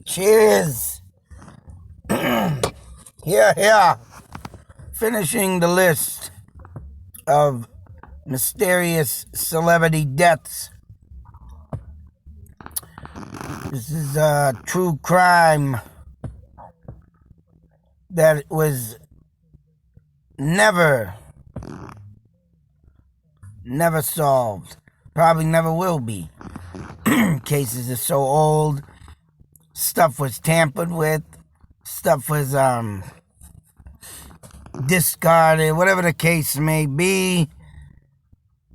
Cheers. Here. Finishing the list of mysterious celebrity deaths. This is a true crime that was never solved. Probably never will be. Cases are so old. Stuff was tampered with. Stuff was discarded. Whatever the case may be.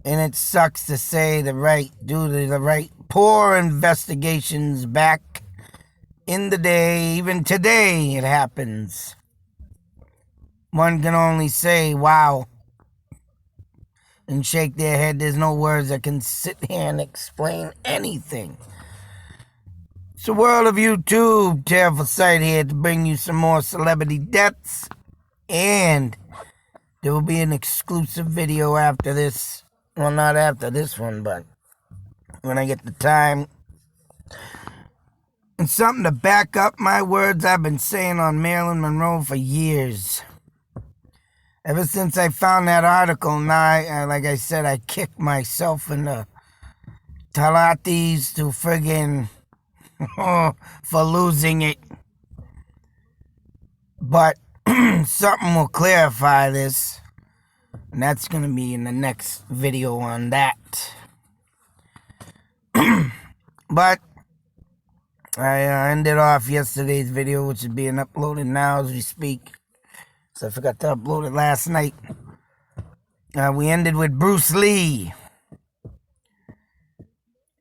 And it sucks to say due to the right poor investigations back in the day, even today it happens. One can only say, wow, and shake their head. There's no words that can sit here and explain anything. It's the world of YouTube. Terrible sight here to bring you some more celebrity deaths. And there will be an exclusive video after this. Well, not after this one, but when I get the time. And something to back up my words I've been saying on Marilyn Monroe for years. Ever since I found that article, now, like I said, I kicked myself in the talates to friggin' for losing it. But something will clarify this. And that's going to be in the next video on that. But I ended off yesterday's video, which is being uploaded now as we speak. So I forgot to upload it last night. We ended with Bruce Lee.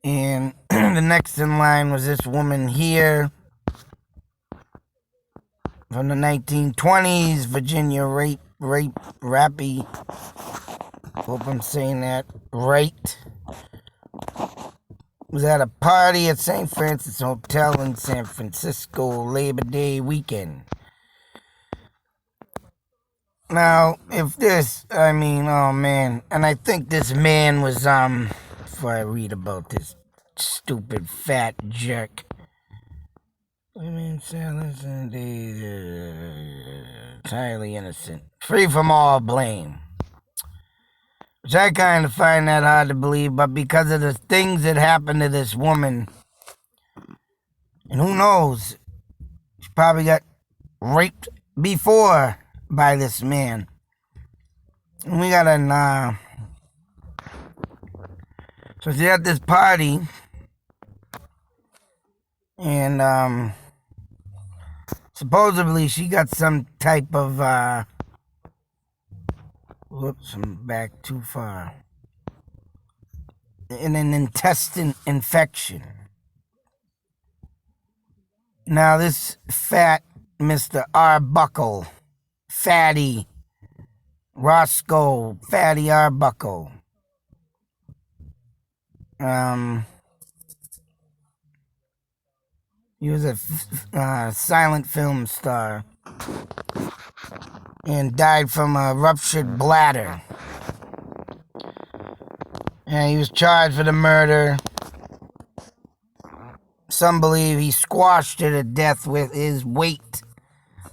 And the next in line was this woman here. From the 1920s, Virginia Rappy. Hope I'm saying that right. Was at a party at St. Francis Hotel in San Francisco Labor Day weekend. Now, if this, oh man, and I think this man was, before I read about this stupid fat jerk. Entirely innocent. Free from all blame. Which I kind of find that hard to believe, but because of the things that happened to this woman, and who knows, she probably got raped before by this man. And we got so she's at this party, and supposedly she got some type of whoops, I'm back too far. In an intestine infection. Now this fat Mr. Arbuckle, Fatty Roscoe, Fatty Arbuckle. He was a silent film star and died from a ruptured bladder. And he was charged for the murder. Some believe he squashed her to death with his weight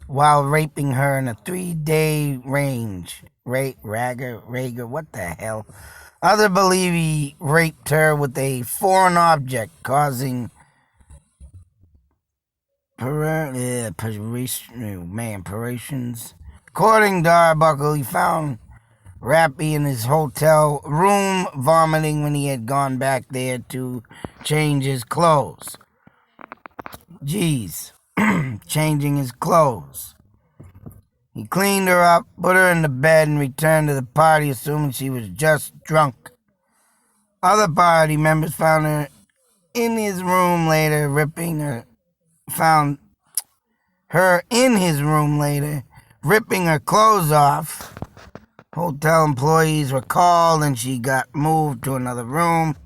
while raping her in a 3-day range. Rager, what the hell? Others believe he raped her with a foreign object, causing perforations. According to Arbuckle, he found Rappy in his hotel room vomiting when he had gone back there to change his clothes. Jeez, changing his clothes. He cleaned her up, put her in the bed, and returned to the party, assuming she was just drunk. Other party members found her in his room later, ripping her clothes off. Hotel employees were called, and she got moved to another room.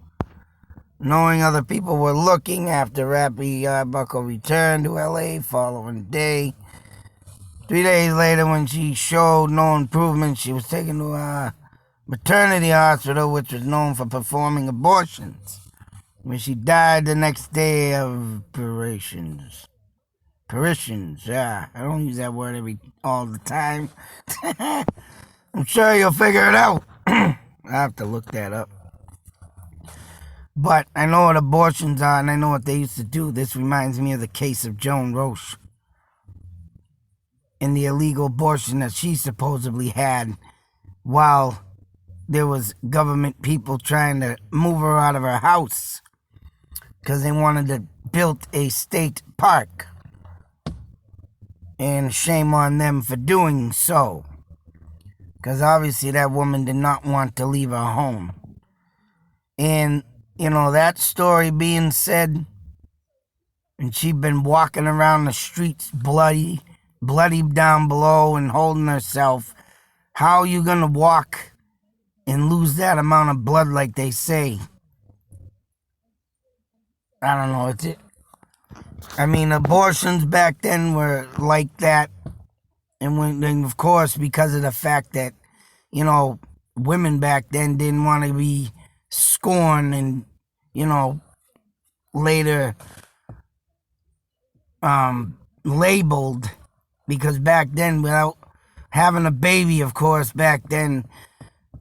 Knowing other people were looking after Rappy Arbuckle returned to L.A. following day. 3 days later, when she showed no improvement, she was taken to a maternity hospital, which was known for performing abortions. when she died the next day of Parisians. Yeah. I don't use that word all the time. I'm sure you'll figure it out. I have to look that up. But I know what abortions are, and I know what they used to do. This reminds me of the case of Joan Roche and the illegal abortion that she supposedly had while there was government people trying to move her out of her house because they wanted to build a state park. And shame on them for doing so. Because obviously that woman did not want to leave her home. And, that story being said, and she'd been walking around the streets bloody down below and holding herself. How are you going to walk and lose that amount of blood like they say? I don't know. Abortions back then were like that. And of course, because of the fact that, women back then didn't want to be scorned and, later labeled, because back then, without having a baby, of course, back then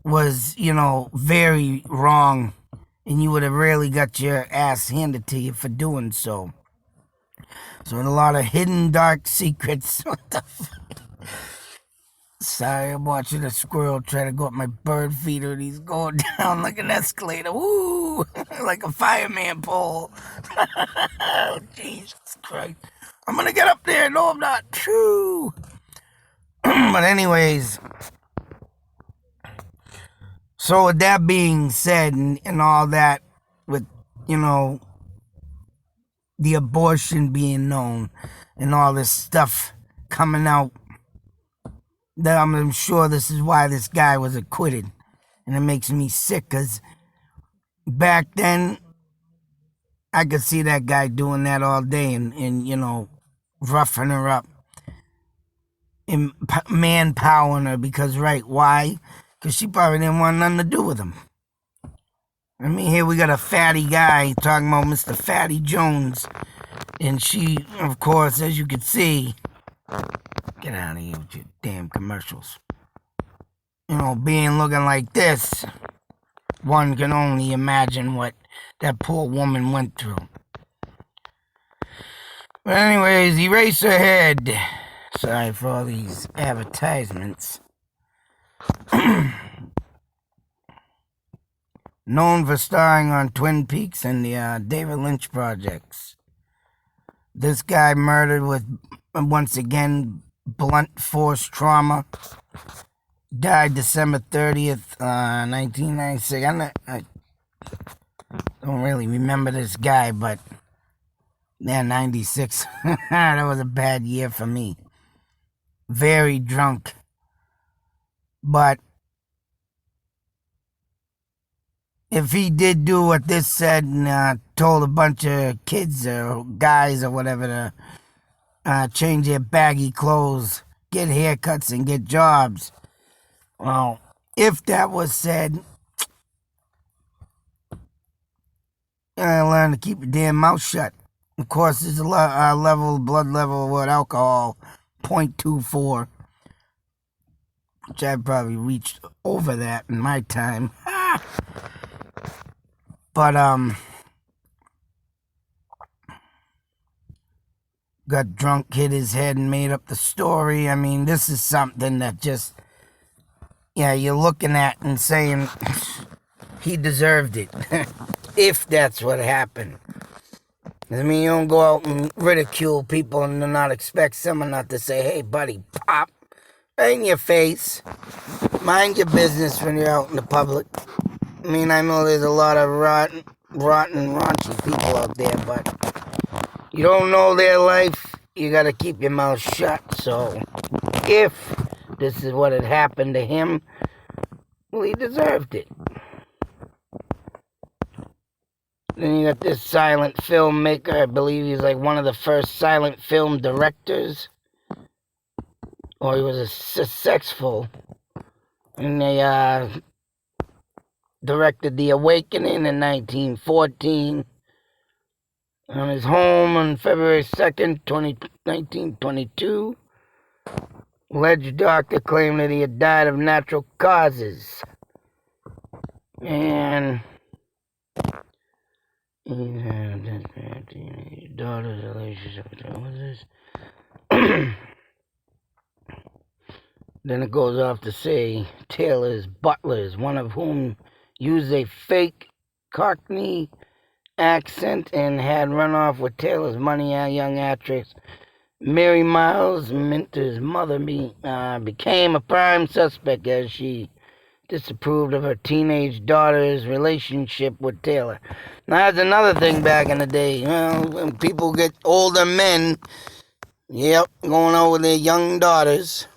was, very wrong, and you would have really got your ass handed to you for doing so. So, a lot of hidden dark secrets. What the fuck? Sorry, I'm watching a squirrel try to go up my bird feeder and he's going down like an escalator. Woo! Like a fireman pole. Oh, Jesus Christ. I'm gonna get up there. No, I'm not. True. But anyways, so with that being said and all that, with, the abortion being known and all this stuff coming out, that I'm sure this is why this guy was acquitted. And it makes me sick, because back then, I could see that guy doing that all day and roughing her up and man-powering her, because, right, why? Because she probably didn't want nothing to do with him. Here we got a fatty guy talking about Mr. Fatty Jones. And she, of course, as you can see, get out of here with your damn commercials. Being looking like this, one can only imagine what that poor woman went through. But anyways, Eraserhead. Sorry for all these advertisements. Known for starring on Twin Peaks and the David Lynch projects. This guy murdered with, once again, blunt force trauma. Died December 30th, 1996. I don't really remember this guy, but 96. That was a bad year for me. Very drunk. But if he did do what this said and told a bunch of kids or guys or whatever to change their baggy clothes, get haircuts, and get jobs, well, if that was said, you gotta learn to keep your damn mouth shut. Of course, there's a blood level with alcohol, 0.24, which I've probably reached over that in my time. But, got drunk, hit his head, and made up the story. This is something that just, you're looking at and saying he deserved it. If that's what happened. You don't go out and ridicule people and not expect someone not to say, hey, buddy, pop, right in your face. Mind your business when you're out in the public. I know there's a lot of rotten, raunchy people out there, but you don't know their life, you gotta keep your mouth shut. So, if this is what had happened to him, well, he deserved it. Then you got this silent filmmaker. I believe he's like one of the first silent film directors. Or he was a successful. And they directed The Awakening in 1914. on his home on February 2nd, 1922. Alleged doctor claimed that he had died of natural causes. And he had a teenage daughter's relationship. What is this? Then it goes off to say Taylor's butlers, one of whom used a fake Cockney accent and had run off with Taylor's money, a young actress. Mary Miles, Minter's mother, became a prime suspect as she disapproved of her teenage daughter's relationship with Taylor. Now, that's another thing back in the day. When people get older men, going out with their young daughters.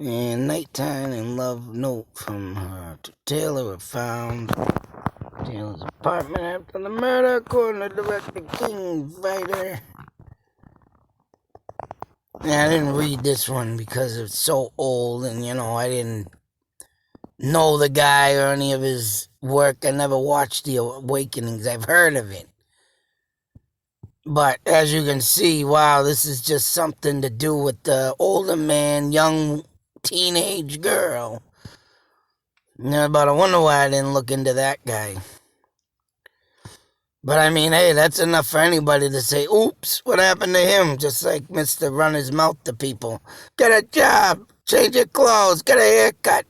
And nighttime and love note from her to Taylor were found in Taylor's apartment after the murder, according to director King Fighter. Yeah, I didn't read this one because it's so old, and I didn't know the guy or any of his work. I never watched The Awakenings. I've heard of it. But as you can see, wow, this is just something to do with the older man, young teenage girl. But I wonder why I didn't look into that guy. But I mean, hey, that's enough for anybody to say, oops, what happened to him? Just like Mr. Run His Mouth to people. Get a job, change your clothes, get a haircut.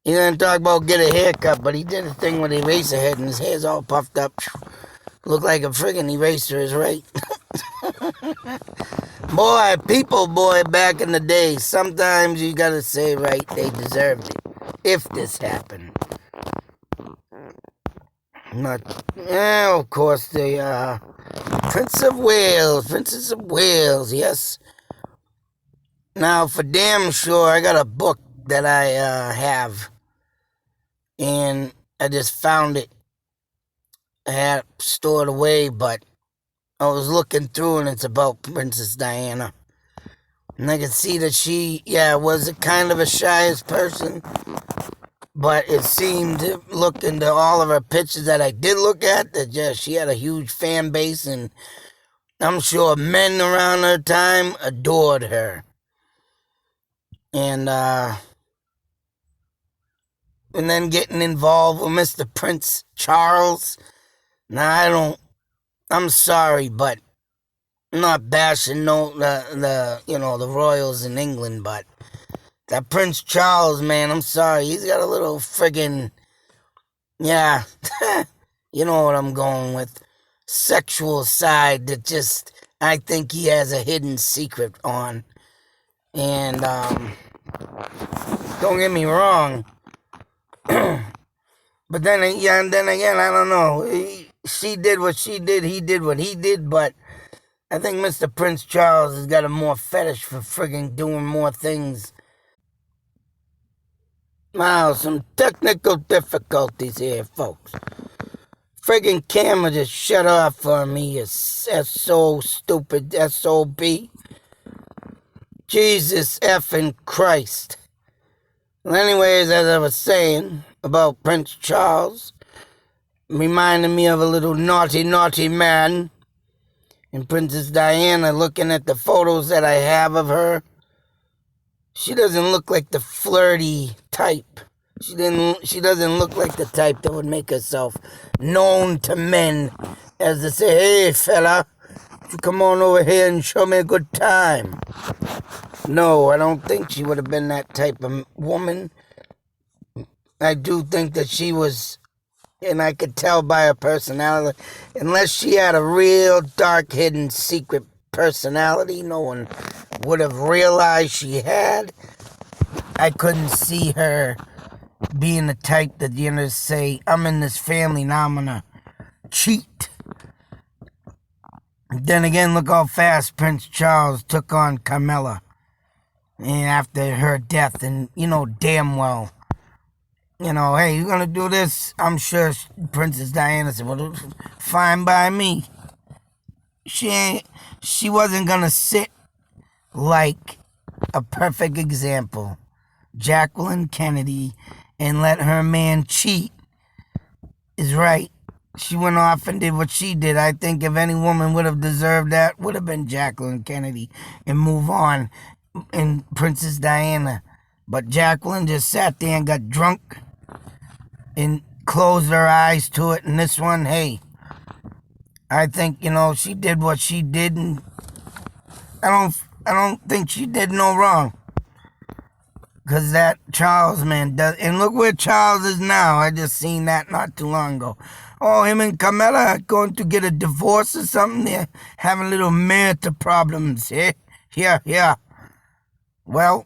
He didn't talk about get a haircut, but he did a thing with Eraserhead and his hair's all puffed up. Looked like a friggin' eraser is right. Boy, back in the day, sometimes you gotta say right, they deserved it. If this happened. Of course, the Princess of Wales, yes. Now, for damn sure, I got a book that I have, and I just found it. I had it stored away, but I was looking through, and it's about Princess Diana. And I could see that she, was a kind of a shyest person. But it seemed, look into all of her pictures that I did look at, that she had a huge fan base, and I'm sure men around her time adored her. And then getting involved with Mr. Prince Charles. Now, I'm sorry, but I'm not bashing the royals in England, but that Prince Charles, man, I'm sorry, he's got a little friggin', you know what I'm going with, sexual side that just, I think he has a hidden secret on. And, don't get me wrong, but then again, I don't know, she did what she did, he did what he did, but I think Mr. Prince Charles has got a more fetish for friggin' doing more things. Wow, some technical difficulties here, folks. Friggin' camera just shut off for me. That's so stupid. S.O.B. Jesus effing Christ. Well, anyways, as I was saying about Prince Charles, reminded me of a little naughty man. And Princess Diana, looking at the photos that I have of her, she doesn't look like the flirty type. She doesn't look like the type that would make herself known to men as to say, hey fella, you come on over here and show me a good time. No, I don't think she would have been that type of woman. I do think that she was, and I could tell by her personality, unless she had a real dark hidden secret personality no one would have realized she had. I couldn't see her being the type that, say, I'm in this family, now I'm gonna cheat. Then again, look how fast Prince Charles took on Camilla. And after her death, and damn well, hey, you're gonna do this? I'm sure Princess Diana said, well, fine by me. She wasn't gonna sit like a perfect example, Jacqueline Kennedy, and let her man cheat is right. she went off and did what she did. I think if any woman would have deserved that, would have been Jacqueline Kennedy and move on and Princess Diana. But Jacqueline just sat there and got drunk and closed her eyes to it. And this one, hey, I think, she did what she did, and I don't think she did no wrong. Because that Charles man does, and look where Charles is now. I just seen that not too long ago. Oh, him and Camilla are going to get a divorce or something. They're having little marital problems. Yeah. Well,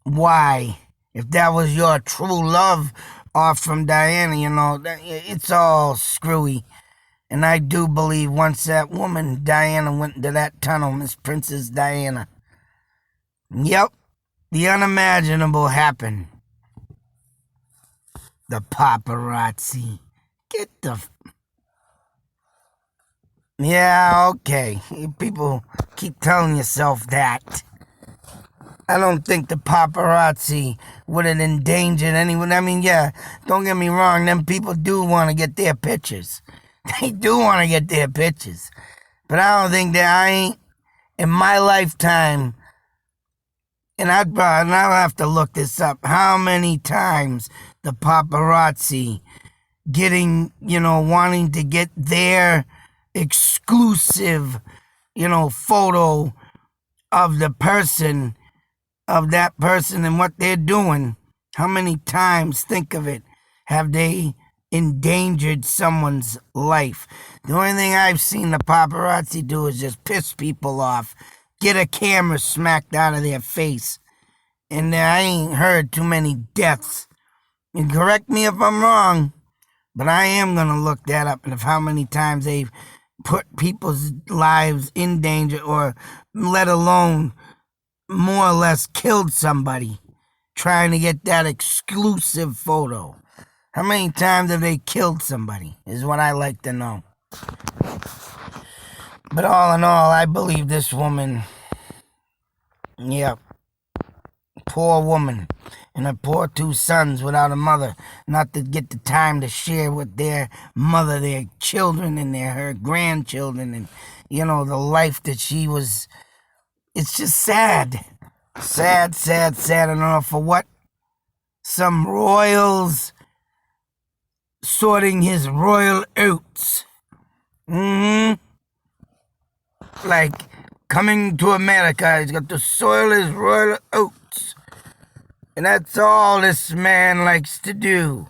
why? If that was your true love off from Diana, it's all screwy. And I do believe once that woman, Diana, went into that tunnel, Miss Princess Diana. Yep. The unimaginable happened. The paparazzi. Get the... Yeah, okay. People keep telling yourself that. I don't think the paparazzi would have endangered anyone. I mean, yeah, don't get me wrong. Them people do want to get their pictures. They do want to get their pictures. But I don't think that I ain't, in my lifetime... And I'll have to look this up. How many times the paparazzi getting, wanting to get their exclusive, photo of the person, of that person and what they're doing. How many times, think of it, have they endangered someone's life? The only thing I've seen the paparazzi do is just piss people off. Get a camera smacked out of their face. And I ain't heard too many deaths. And correct me if I'm wrong, but I am going to look that up. And of how many times they've put people's lives in danger, or let alone more or less killed somebody trying to get that exclusive photo. How many times have they killed somebody is what I like to know. But all in all, I believe this woman, poor woman, and her poor two sons without a mother, not to get the time to share with their mother, their children, and her grandchildren, and, the life that she was. It's just sad. Sad. I don't know for what. Some royals sorting his royal oats. Like, coming to America, he's got to soil his royal oats. And that's all this man likes to do.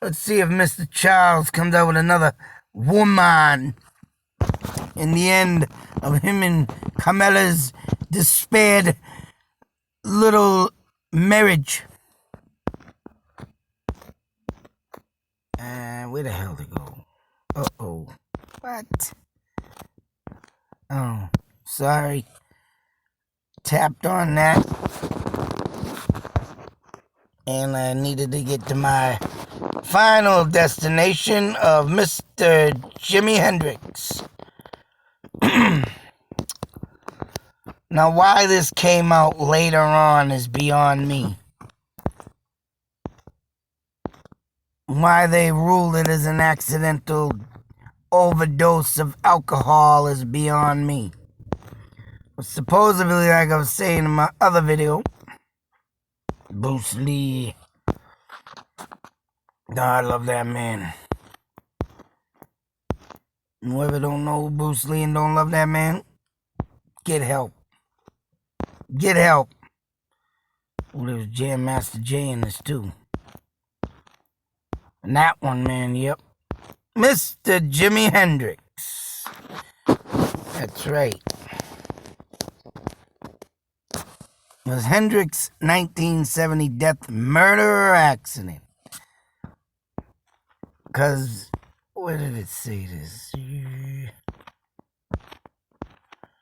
Let's see if Mr. Charles comes out with another woman in the end of him and Camilla's despaired little marriage. Where the hell to go? Uh-oh. What? Oh, sorry. Tapped on that. And I needed to get to my final destination of Mr. Jimi Hendrix. Now, why this came out later on is beyond me. Why they ruled it as an accidental overdose of alcohol is beyond me. But supposedly, like I was saying in my other video, Bruce Lee. No, I love that man. And whoever don't know Bruce Lee and don't love that man, get help. Get help. Oh, there's Jam Master Jay in this too. And that one, man, yep. Mr. Jimi Hendrix. That's right. Was Hendrix' 1970 death murder or accident? Because, where did it say this?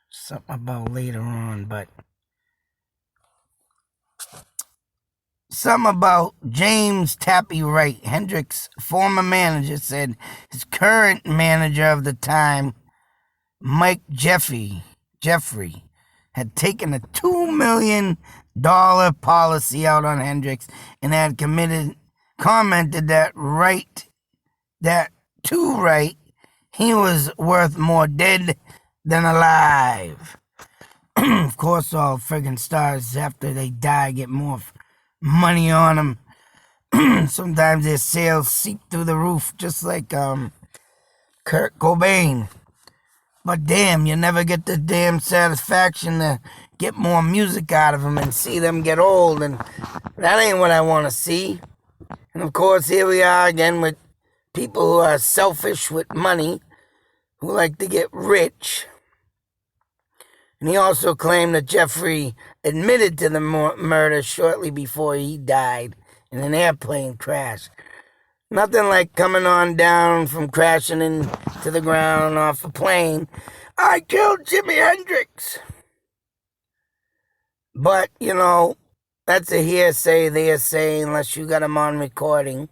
Something about later on, but something about James Tappy Wright, Hendrix' former manager, said his current manager of the time, Mike Jeffrey, had taken a $2 million policy out on Hendrix and had commented that Wright, that too right. He was worth more dead than alive. Of course, all friggin' stars, after they die, get more money on them. Sometimes their sales seep through the roof, just like Kurt Cobain. But damn, you never get the damn satisfaction to get more music out of them and see them get old, and that ain't what I want to see. And of course, here we are again with people who are selfish with money, who like to get rich. And he also claimed that Jeffrey admitted to the murder shortly before he died in an airplane crash. Nothing like coming on down from crashing into the ground off a plane. I killed Jimi Hendrix. But, you know, that's a hearsay they're saying unless you got him on recording.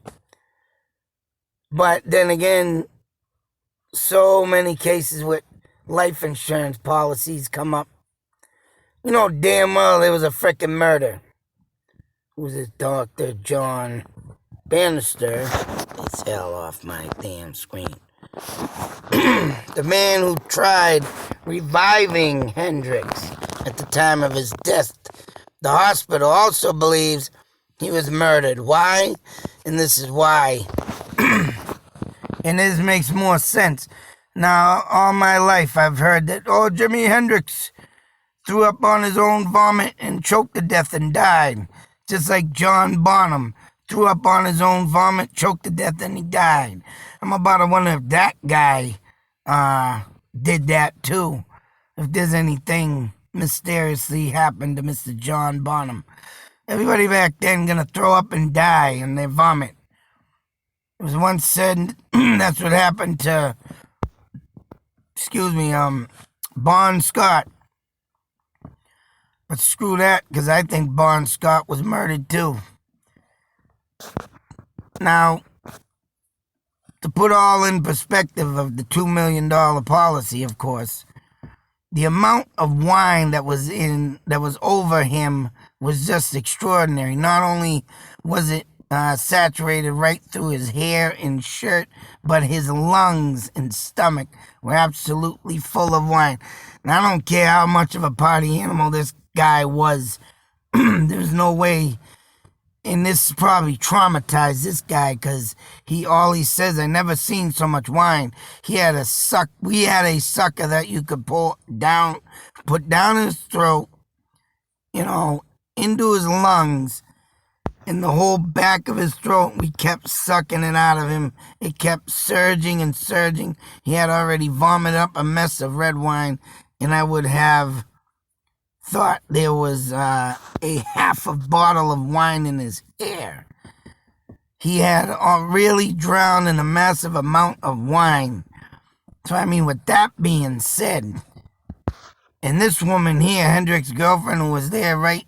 But then again, so many cases with life insurance policies come up. You know damn well there was a frickin' murder. Who's this Dr. John Bannister? Let's hell off my damn screen. The man who tried reviving Hendrix at the time of his death. The hospital also believes he was murdered. Why? And this is why. And this makes more sense. Now, all my life I've heard that, Jimi Hendrix threw up on his own vomit and choked to death and died. Just like John Bonham threw up on his own vomit, choked to death, and he died. I'm about to wonder if that guy did that too. If there's anything mysteriously happened to Mr. John Bonham. Everybody back then gonna throw up and die in their vomit. It was once said that's what happened to, Bon Scott. But screw that, because I think Bon Scott was murdered too. Now, to put all in perspective of the $2 million policy, of course, the amount of wine that was over him was just extraordinary. Not only was it saturated right through his hair and shirt, but his lungs and stomach were absolutely full of wine. And I don't care how much of a party animal this guy was. There's no way, and this probably traumatized this guy, because all he says, I never seen so much wine. We had a sucker that you could put down his throat, into his lungs, in the whole back of his throat. We kept sucking it out of him. It kept surging and surging. He had already vomited up a mess of red wine, and I would have thought there was a half a bottle of wine in his hair. He had really drowned in a massive amount of wine. So, I mean, with that being said, and this woman here, Hendrix's girlfriend, who was there right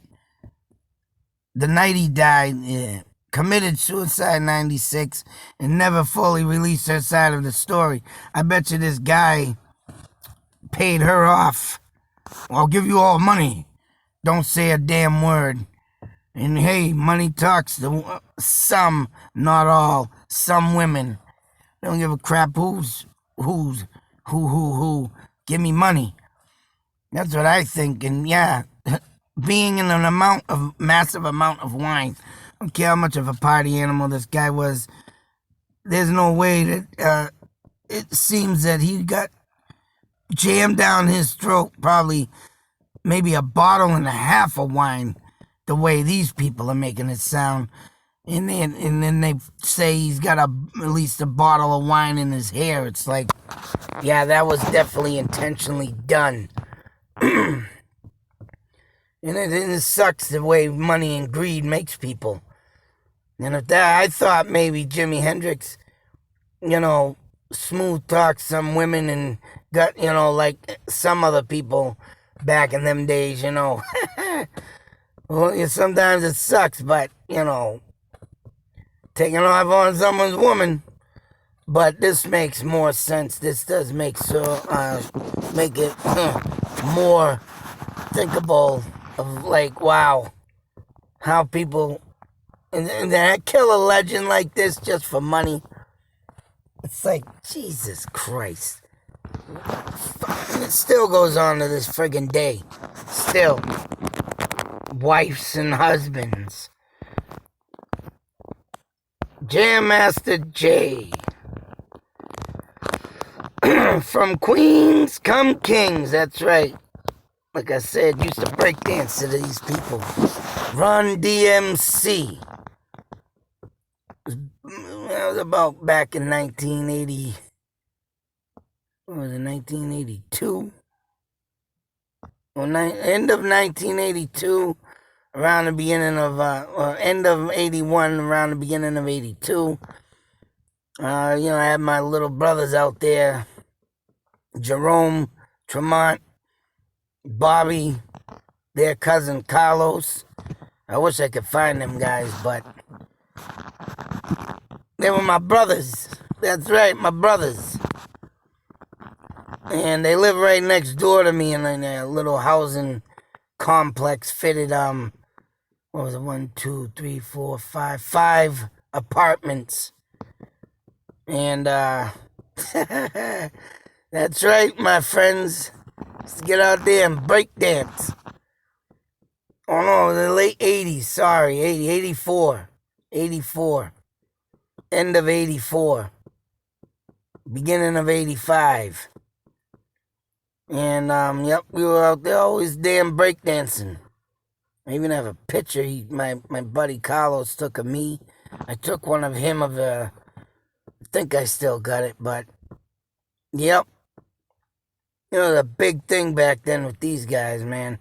the night he died, committed suicide in 96 and never fully released her side of the story. I bet you this guy paid her off. I'll give you all money. Don't say a damn word. And hey, money talks to some, not all. Some women. They don't give a crap who. Give me money. That's what I think. And yeah, being in a massive amount of wine. I don't care how much of a party animal this guy was. There's no way that it seems that he got jammed down his throat, probably maybe a bottle and a half of wine, the way these people are making it sound. And then they say he's got at least a bottle of wine in his hair. It's like, yeah, that was definitely intentionally done. And it sucks the way money and greed makes people. And I thought maybe Jimi Hendrix, smooth talked some women and got, like some other people back in them days, Well, sometimes it sucks, but, taking off on someone's woman. But this makes more sense. This does make it more thinkable of like, wow, how people and kill a legend like this just for money. It's like, Jesus Christ. And it still goes on to this friggin' day. Still. Wives and husbands. Jam Master Jay. From Queens come kings, that's right. Like I said, used to break dance to these people. Run DMC. That was about back in 1980. What was it, 1982? Well, end of 1982, around the beginning of, end of 81, around the beginning of 82. I had my little brothers out there, Jerome, Tremont, Bobby, their cousin Carlos. I wish I could find them guys, but they were my brothers. That's right, my brothers. And they live right next door to me in a little housing complex fitted, what was it, 1, 2, 3, 4, 5, 5 apartments. And, that's right, my friends. Let's get out there and break dance. Oh no, the late 80s, sorry, 84. 84. End of 84. Beginning of 85. And, yep, we were out there always damn breakdancing. I even have a picture my buddy Carlos took of me. I took one of him I think I still got it, but, yep. The big thing back then with these guys, man.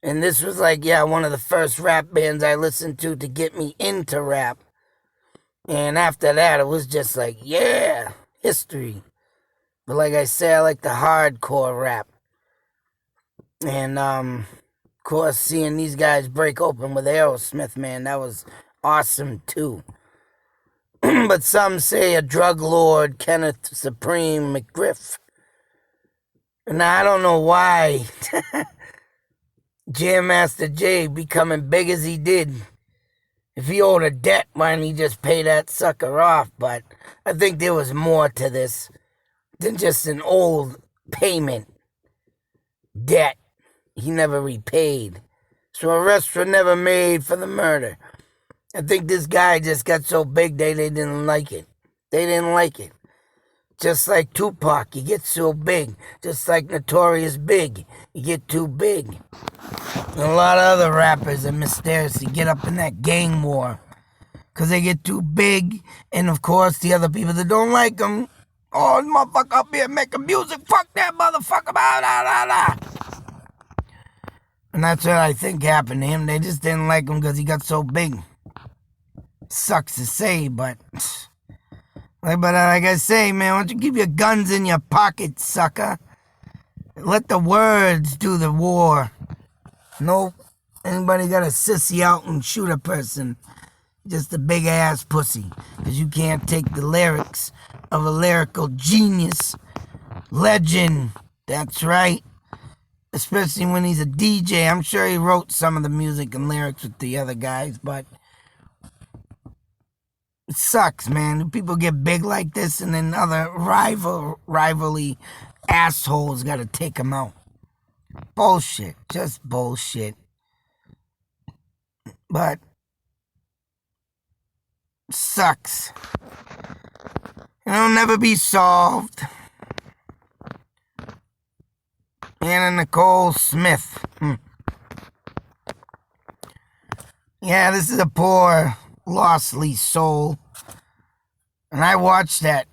And this was like, one of the first rap bands I listened to get me into rap. And after that, it was just like, history. But like I say, I like the hardcore rap. And, of course, seeing these guys break open with Aerosmith, man, that was awesome, too. But some say a drug lord, Kenneth Supreme McGriff. Now, I don't know why Jam Master Jay becoming big as he did. If he owed a debt, why didn't he just pay that sucker off? But I think there was more to this than just an old payment debt he never repaid. So arrests were never made for the murder. I think this guy just got so big they didn't like it. They didn't like it. Just like Tupac, you get so big. Just like Notorious Big, you get too big. And a lot of other rappers are mysteriously get up in that gang war. Because they get too big. And of course, the other people that don't like them, oh, this motherfucker up here making music, fuck that motherfucker, blah, blah, blah, blah. And that's what I think happened to him. They just didn't like him because he got so big. Sucks to say, but like I say, man, why don't you keep your guns in your pocket, sucker? Let the words do the war. Nope. Anybody got to sissy out and shoot a person? Just a big ass pussy. Because you can't take the lyrics of a lyrical genius. Legend. That's right. Especially when he's a DJ. I'm sure he wrote some of the music and lyrics with the other guys, but it sucks, man. People get big like this and then other rivalry assholes gotta take them out. Bullshit. Just bullshit. But sucks. It'll never be solved. Anna Nicole Smith. Yeah, this is a poor, lostly soul. And I watched that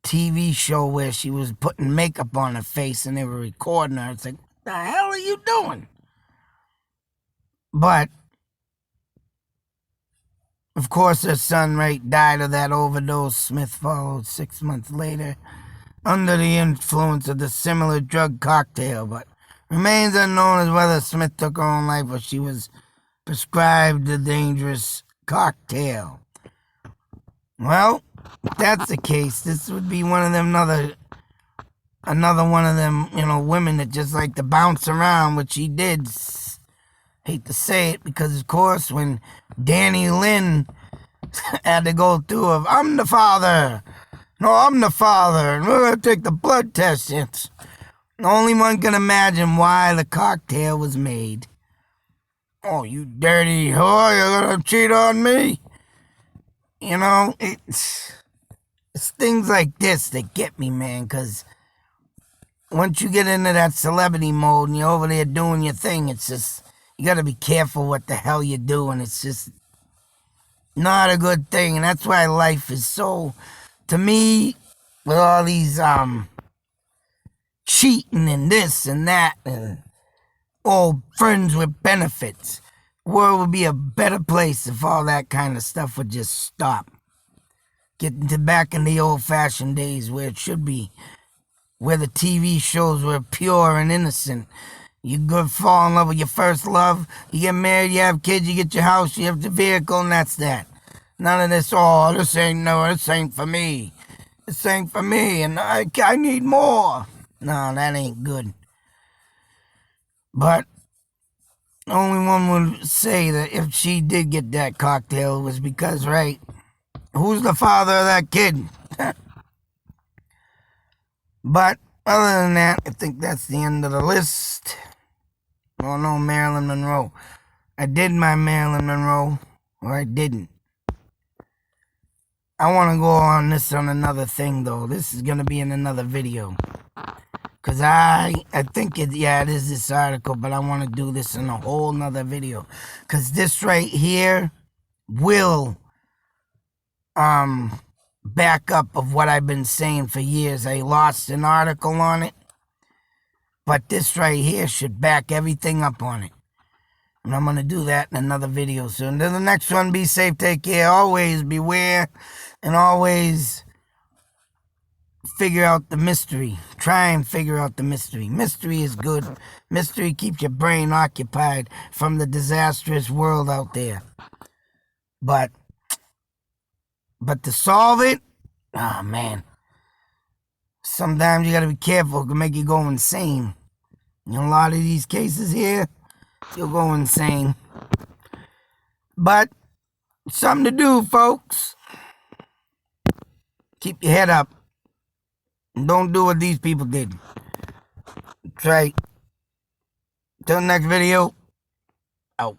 TV show where she was putting makeup on her face and they were recording her. It's like, what the hell are you doing? But, of course, her son, died of that overdose. Smith followed 6 months later under the influence of the similar drug cocktail, but remains unknown as whether Smith took her own life or she was prescribed the dangerous cocktail. Well, if that's the case, this would be one of them another one of them, women that just like to bounce around, which she did. Hate to say it, because of course when Danny Lynn had to go through of I'm the father, No, I'm the father, and we're gonna take the blood test. It's only one can imagine why the cocktail was made. Oh, you dirty whore, you're gonna cheat on me? You know, it's things like this that get me, man, because once you get into that celebrity mode and you're over there doing your thing, it's just, you gotta be careful what the hell you're doing. It's just not a good thing, and that's why life is so, to me, with all these, cheating and this and that, and all friends with benefits, the world would be a better place if all that kind of stuff would just stop. Getting to back in the old-fashioned days where it should be, where the TV shows were pure and innocent. You go fall in love with your first love, you get married, you have kids, you get your house, you have the vehicle, and that's that. None of this, oh, this ain't for me. This ain't for me, and I need more. No, that ain't good. But only one would say that if she did get that cocktail, it was because, right, who's the father of that kid? But other than that, I think that's the end of the list. Oh no, Marilyn Monroe. I did my Marilyn Monroe, or I didn't. I want to go on this on another thing, though. This is going to be in another video. Because I think it is this article, but I want to do this in a whole nother video. Because this right here will back up of what I've been saying for years. I lost an article on it. But this right here should back everything up on it. And I'm going to do that in another video soon. Until the next one, be safe, take care, always beware, and always figure out the mystery. Try and figure out the mystery. Mystery is good. Mystery keeps your brain occupied from the disastrous world out there. But to solve it, oh man, sometimes you got to be careful. It can make you go insane. In a lot of these cases here, you'll go insane. But something to do, folks. Keep your head up. And don't do what these people did. That's right. Till next video, out.